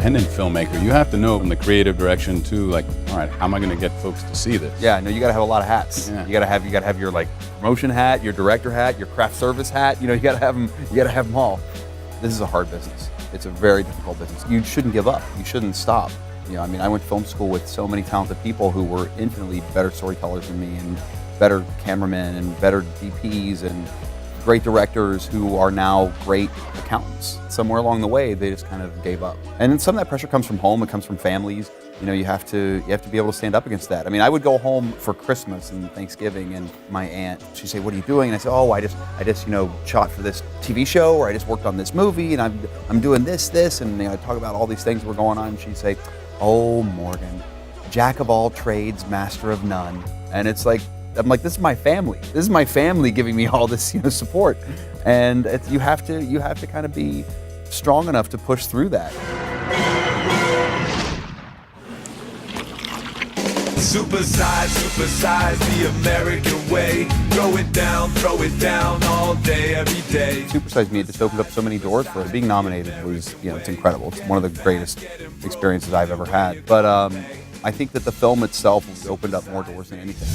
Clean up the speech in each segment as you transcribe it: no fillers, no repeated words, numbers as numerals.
independent filmmaker, you have to know from the creative direction too, like, all right, how am I going to get folks to see this? Yeah, no, you got to have a lot of hats. Yeah. You got to have your like promotion hat, your director hat, your craft service hat. You know, you got to have them. You got to have them all. This is a hard business. It's a very difficult business. You shouldn't give up. You shouldn't stop. You know, I mean, I went to film school with so many talented people who were infinitely better storytellers than me, and better cameramen, and better DPs, and great directors who are now great accountants. Somewhere along the way, they just kind of gave up. And then some of that pressure comes from home. It comes from families. You know, you have to be able to stand up against that. I mean, I would go home for Christmas and Thanksgiving, and my aunt, she'd say, "What are you doing?" And I said, "Oh, I just shot for this TV show, or I just worked on this movie, and I'm doing this, and I'd talk about all these things that were going on." And she'd say, "Oh, Morgan, jack of all trades, master of none." And it's like, I'm like, this is my family. This is my family giving me all this, support, and you have to kind of be strong enough to push through that. Supersize the American way. Throw it down all day, every day. Supersize Me, it just opened up so many doors for it. Being nominated was, it's incredible. It's one of the greatest experiences I've ever had. But I think that the film itself opened up more doors than anything.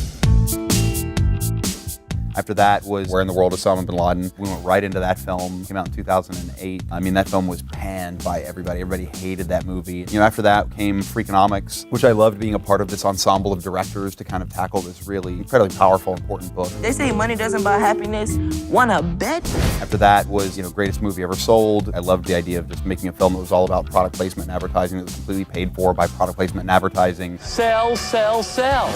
After that was Where in the World is Osama bin Laden. We went right into that film. Came out in 2008. I mean, that film was panned by everybody. Everybody hated that movie. After that came Freakonomics, which I loved being a part of this ensemble of directors to kind of tackle this really incredibly powerful, important book. They say money doesn't buy happiness. Wanna bet? After that was, Greatest Movie Ever Sold. I loved the idea of just making a film that was all about product placement and advertising, that was completely paid for by product placement and advertising. Sell, sell, sell.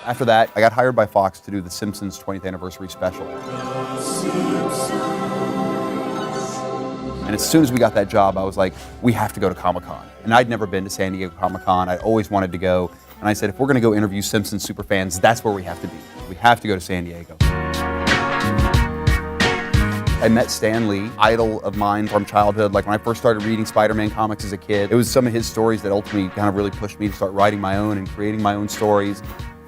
After that, I got hired by Fox to do the Simpsons 20th anniversary special. And as soon as we got that job, I was like, we have to go to Comic-Con. And I'd never been to San Diego Comic-Con. I'd always wanted to go. And I said, if we're going to go interview Simpsons superfans, that's where we have to be. We have to go to San Diego. I met Stan Lee, idol of mine from childhood. Like when I first started reading Spider-Man comics as a kid, it was some of his stories that ultimately kind of really pushed me to start writing my own and creating my own stories.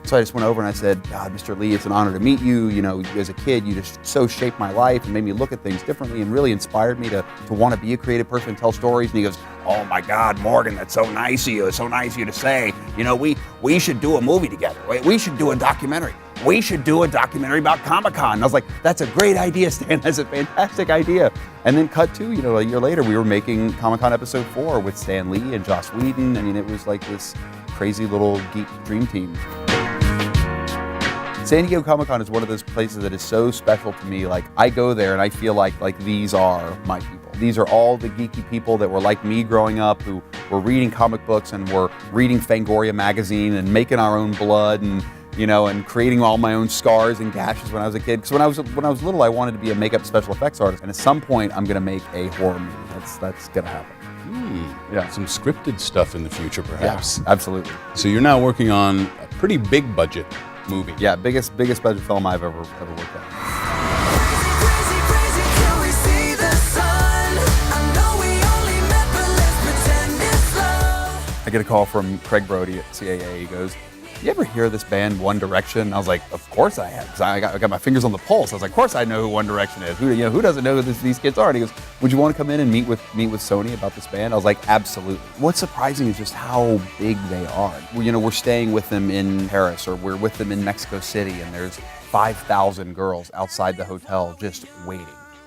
So I just went over and I said, "God, Mr. Lee, it's an honor to meet you. As a kid, you just so shaped my life and made me look at things differently and really inspired me to want to be a creative person and tell stories." And he goes, "Oh my God, Morgan, that's so nice of you. It's so nice of you to say. We should do a movie together. We should do a documentary. We should do a documentary about Comic-Con." And I was like, "That's a great idea, Stan. That's a fantastic idea." And then cut to, a year later, we were making Comic-Con Episode 4 with Stan Lee and Joss Whedon. I mean, it was like this crazy little geek dream team. San Diego Comic-Con is one of those places that is so special to me. Like, I go there and I feel like these are my people. These are all the geeky people that were like me growing up, who were reading comic books and were reading Fangoria magazine and making our own blood and creating all my own scars and gashes when I was a kid. Because when I was little, I wanted to be a makeup special effects artist. And at some point, I'm going to make a horror movie. That's going to happen. Yeah, some scripted stuff in the future, perhaps. Yeah, absolutely. So you're now working on a pretty big budget movie. Yeah, biggest budget film I've ever worked on. I get a call from Craig Brody at CAA. He goes, "You ever hear this band One Direction?" I was like, "Of course I have, because I got my fingers on the pulse." I was like, "Of course I know who One Direction is. Who doesn't know who these kids are?" And he goes, "Would you want to come in and meet with Sony about this band?" I was like, "Absolutely." What's surprising is just how big they are. We're staying with them in Paris, or we're with them in Mexico City, and there's 5,000 girls outside the hotel just waiting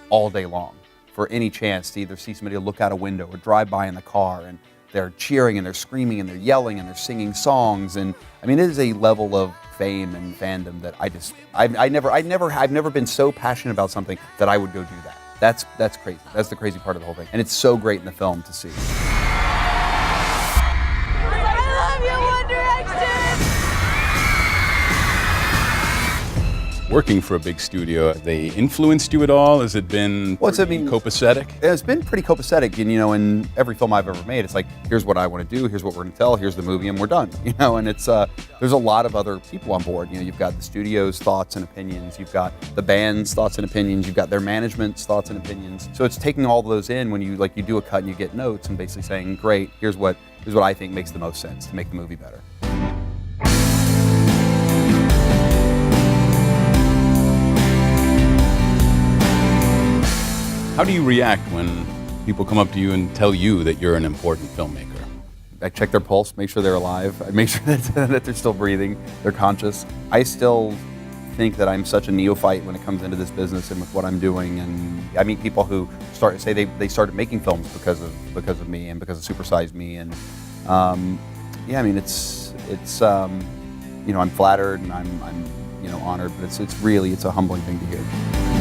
all day long for any chance to either see somebody look out a window or drive by in the car, and they're cheering and they're screaming and they're yelling and they're singing songs. And I mean, it is a level of fame and fandom that I've never been so passionate about something that I would go do that. That's crazy. That's the crazy part of the whole thing. And it's so great in the film to see. Working for a big studio, have they influenced you at all? Has it been copacetic? It's been pretty copacetic. And, in every film I've ever made, it's like, here's what I want to do, here's what we're going to tell, here's the movie, and we're done. And it's there's a lot of other people on board. You've got the studio's thoughts and opinions, you've got the band's thoughts and opinions, you've got their management's thoughts and opinions. So it's taking all those in when you do a cut and you get notes and basically saying, great, here's what I think makes the most sense to make the movie better. How do you react when people come up to you and tell you that you're an important filmmaker? I check their pulse, make sure they're alive, I make sure that they're still breathing, they're conscious. I still think that I'm such a neophyte when it comes into this business and with what I'm doing, and I meet people who say they started making films because of me and because of Supersize Me, and yeah, I mean it's you know, I'm flattered and I'm you know, honored, but it's a humbling thing to hear.